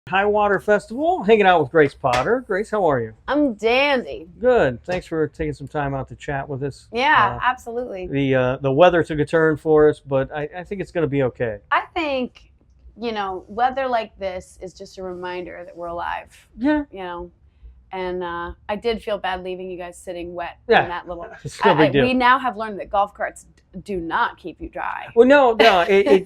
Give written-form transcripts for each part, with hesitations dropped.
High Water Festival, hanging out with Grace Potter. Grace, how are you? I'm dandy. Good. Thanks for taking some time out to chat with us. Yeah, absolutely. The weather took a turn for us, but I think it's going to be okay. I think, weather like this is just a reminder that we're alive. Yeah. And I did feel bad leaving you guys sitting wet Yeah. in that little. It's no big deal. We now have learned that golf carts do not keep you dry. Well, no,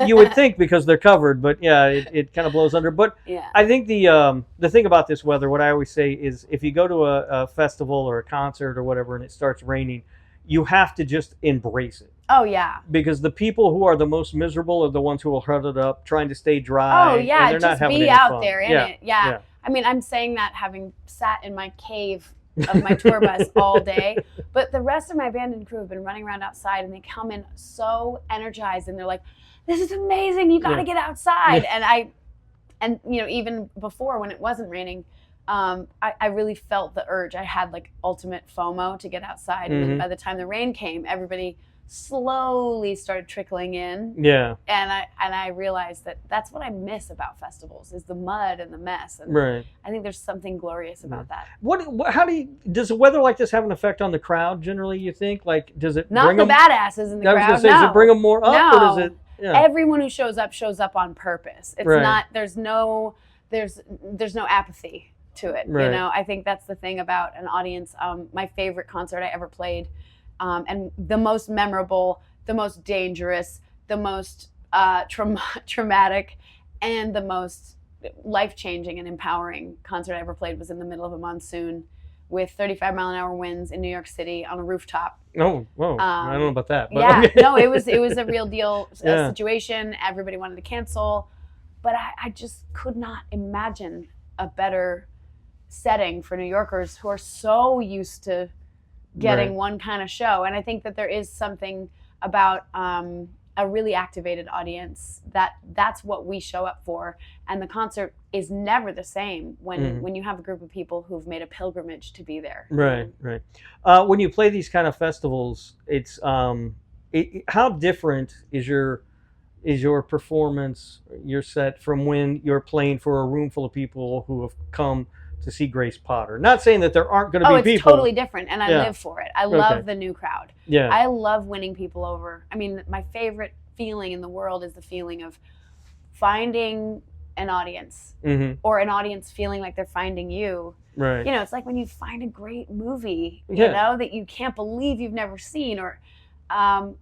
you would think because they're covered, but yeah, it kind of blows under. But Yeah. I think the thing about this weather, what I always say is, if you go to a festival or a concert or whatever, and it starts raining, you have to just embrace it. Oh yeah. Because the people who are the most miserable are the ones who will huddle up, trying to stay dry. Oh yeah, and they're not just having be any out fun. there in it. Yeah. I mean, I'm saying that having sat in my cave of my tour bus all day, but the rest of my band and crew have been running around outside, and they come in so energized, and they're like, "This is amazing! You got to get outside!" And even before when it wasn't raining, I really felt the urge. I had like ultimate FOMO to get outside, and then by the time the rain came, everybody slowly started trickling in. Yeah. And I realized that that's what I miss about festivals, is the mud and the mess. And Right. I think there's something glorious about that. How does a weather like this have an effect on the crowd generally, you think? Like, does it Not bring the them, badasses in the I was crowd. gonna say, No. does it bring them more up, No. or does it? Yeah. Everyone who shows up on purpose. It's Right. not. There's no apathy to it. Right. I think that's the thing about an audience. My favorite concert I ever played, and the most memorable, the most dangerous, the most traumatic, and the most life-changing and empowering concert I ever played was in the middle of a monsoon with 35-mile-an-hour winds in New York City on a rooftop. Oh, whoa! I don't know about that. But Yeah, okay. no, it was a real deal Yeah. situation. Everybody wanted to cancel, but I just could not imagine a better setting for New Yorkers who are so used to getting Right. one kind of show. And I think that there is something about a really activated audience that's what we show up for. And the concert is never the same when you have a group of people who've made a pilgrimage to be there. Right. When you play these kind of festivals, it's how different is your performance, your set, from when you're playing for a room full of people who have come to see Grace Potter? Not saying that there aren't going to be it's people. totally different, and I live for it. I love the new crowd. Yeah. I love winning people over. I mean, my favorite feeling in the world is the feeling of finding an audience, or an audience feeling like they're finding you. Right. It's like when you find a great movie, Yeah. that you can't believe you've never seen, or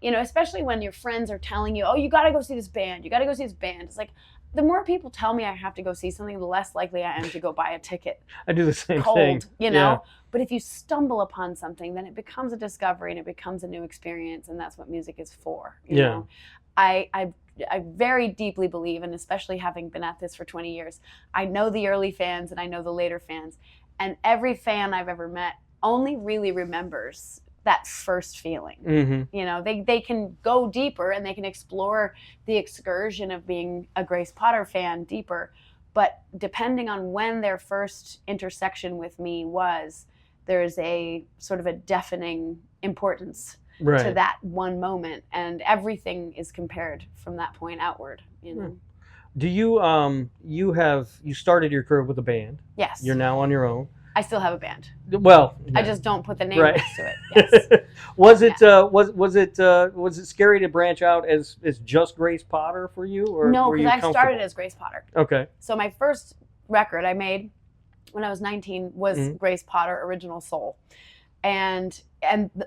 especially when your friends are telling you, "Oh, you got to go see this band. You got to go see this band." It's like, the more people tell me I have to go see something, the less likely I am to go buy a ticket. I do the same Cold, thing. Yeah. But if you stumble upon something, then it becomes a discovery and it becomes a new experience, and that's what music is for. You know? I very deeply believe, and especially having been at this for 20 years, I know the early fans and I know the later fans, and every fan I've ever met only really remembers that first feeling. They can go deeper and they can explore the excursion of being a Grace Potter fan deeper, but depending on when their first intersection with me was, there's a sort of a deafening importance to that one moment, and everything is compared from that point outward. Do you you started your career with a band? Yes. You're now on your own. I still have a band. Well, I just don't put the name Right. next to it. Yes. Was it scary to branch out as just Grace Potter for you, or No, were you because I comfortable? started as Grace Potter. Okay. So my first record I made when I was 19 was Grace Potter Original Soul. And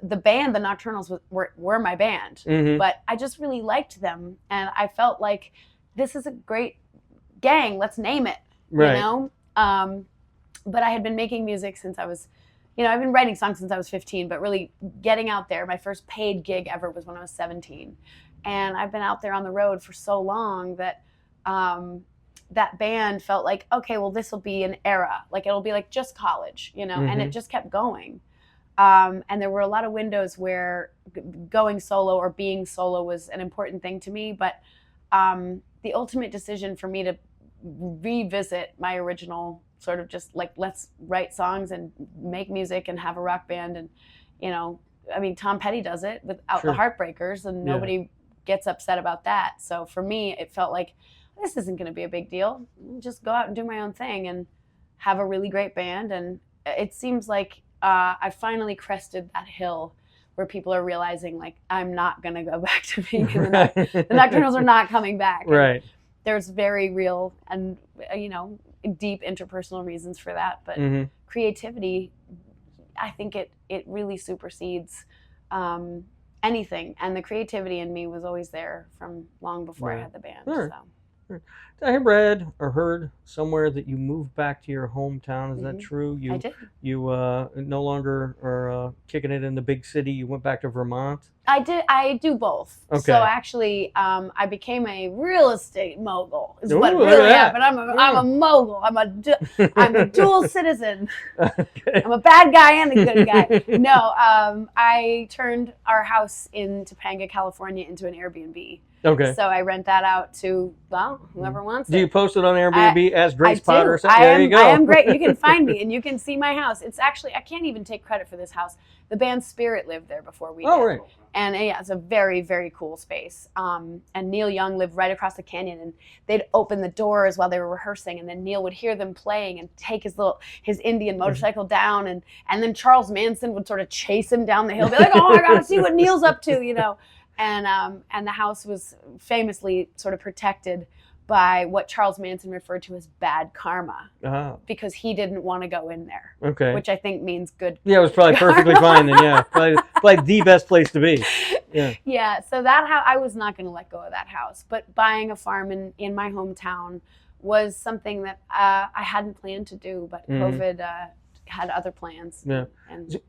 the band, the Nocturnals, were my band. But I just really liked them, and I felt like, this is a great gang, let's name it. Right. But I had been making music since I was, I've been writing songs since I was 15, but really getting out there, my first paid gig ever was when I was 17. And I've been out there on the road for so long that that band felt like, okay, well, this will be an era. Like, it'll be like just college, and it just kept going. And there were a lot of windows where going solo or being solo was an important thing to me. But the ultimate decision for me to revisit my original sort of just like, let's write songs and make music and have a rock band. And, Tom Petty does it without the Heartbreakers, and nobody gets upset about that. So for me, it felt like this isn't going to be a big deal. I'll just go out and do my own thing and have a really great band. And it seems like I finally crested that hill where people are realizing, like, I'm not going to go back to being in the Nocturnals are not coming back. Right. And there's very real and, deep interpersonal reasons for that. But creativity, I think it really supersedes anything. And the creativity in me was always there from long before I had the band. Sure. So. I read or heard somewhere that you moved back to your hometown. Is that true? I did. You no longer are kicking it in the big city. You went back to Vermont. I did. I do both. Okay. So actually, I became a real estate mogul. Is Ooh, what look at really that. happened. I'm a mogul. I'm a dual citizen. Okay. I'm a bad guy and a good guy. No, I turned our house in Topanga, California, into an Airbnb. Okay. So I rent that out to, whoever wants it. Do you post it on Airbnb as Grace I Potter? Do. Or something? There you go. I am great. You can find me and you can see my house. It's actually, I can't even take credit for this house. The band Spirit lived there before we did. Oh, right. And yeah, it's a very, very cool space. And Neil Young lived right across the canyon, and they'd open the doors while they were rehearsing, and then Neil would hear them playing and take his Indian motorcycle down, and then Charles Manson would sort of chase him down the hill, be like, oh, I gotta see what Neil's up to, And the house was famously sort of protected by what Charles Manson referred to as bad karma, because he didn't want to go in there. Okay. Which I think means good. Yeah, it was probably perfectly fine then. Yeah, probably the best place to be. Yeah. Yeah. So that I was not going to let go of that house, but buying a farm in my hometown was something that I hadn't planned to do, but COVID had other plans. Yeah. And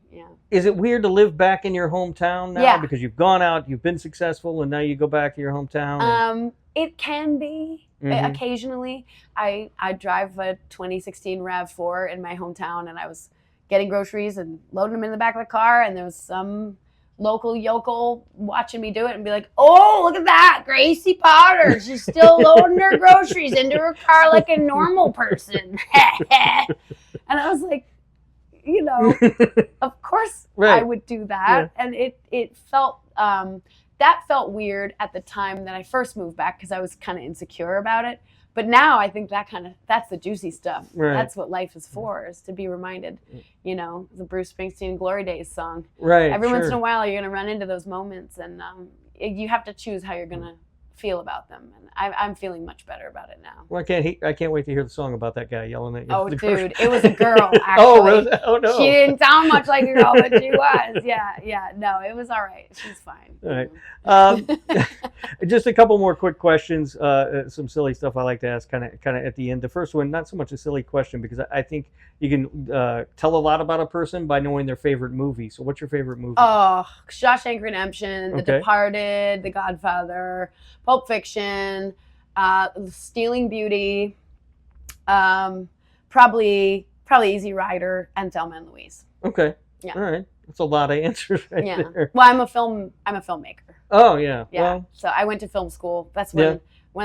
Is it weird to live back in your hometown now? Yeah. Because you've gone out, you've been successful, and now you go back to your hometown? It can be occasionally. I drive a 2016 RAV4 in my hometown, and I was getting groceries and loading them in the back of the car, and there was some local yokel watching me do it and be like, oh, look at that, Gracie Potter. She's still loading her groceries into her car like a normal person. And I was like, of course Right. I would do that. Yeah. And it felt, that felt weird at the time that I first moved back because I was kind of insecure about it. But now I think that's the juicy stuff. Right. That's what life is for, is to be reminded, the Bruce Springsteen Glory Days song. Right. Every once in a while you're going to run into those moments, and you have to choose how you're going to feel about them. And I'm feeling much better about it now. Well, I can't wait to hear the song about that guy yelling at you. Oh, dude, it was a girl, actually. Oh, really? Oh, no. She didn't sound much like a girl, but she was. Yeah. No, it was all right. She's fine. All right. Just a couple more quick questions. Some silly stuff I like to ask kind of at the end. The first one, not so much a silly question, because I think you can tell a lot about a person by knowing their favorite movie. So what's your favorite movie? Oh, Shawshank Redemption, The Okay. Departed, The Godfather, Pulp Fiction, Stealing Beauty, probably Easy Rider, and Thelma and Louise. Okay. Yeah. All right. That's a lot of answers right there. Well, I'm a filmmaker. Oh, yeah. Yeah. Well, So I went to film school. That's when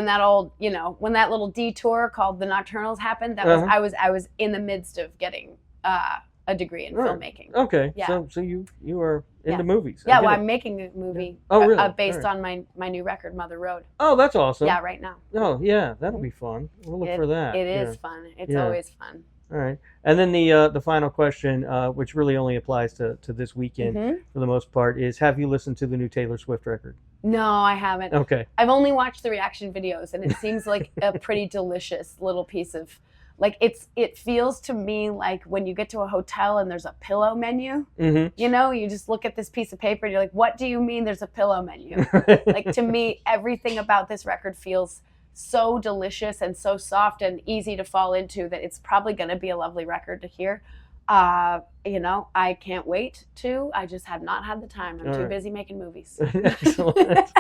that old, when that little detour called the Nocturnals happened. That was I was in the midst of getting a degree in filmmaking. okay. Yeah. So you are into movies. Yeah, well, I'm making a movie really? based on my new record, Mother Road. Oh, that's awesome. Yeah, right now. Oh, yeah. That'll be fun. We'll look for that. It is fun. It's always fun. All right. And then the final question, which really only applies to this weekend for the most part, is have you listened to the new Taylor Swift record? No, I haven't. Okay. I've only watched the reaction videos, and it seems like a pretty delicious little piece of, like, it feels to me like when you get to a hotel and there's a pillow menu. You just look at this piece of paper and you're like, what do you mean there's a pillow menu? Like, to me, everything about this record feels so delicious and so soft and easy to fall into that it's probably going to be a lovely record to hear. I can't wait to. I just have not had the time. I'm too busy making movies. Excellent.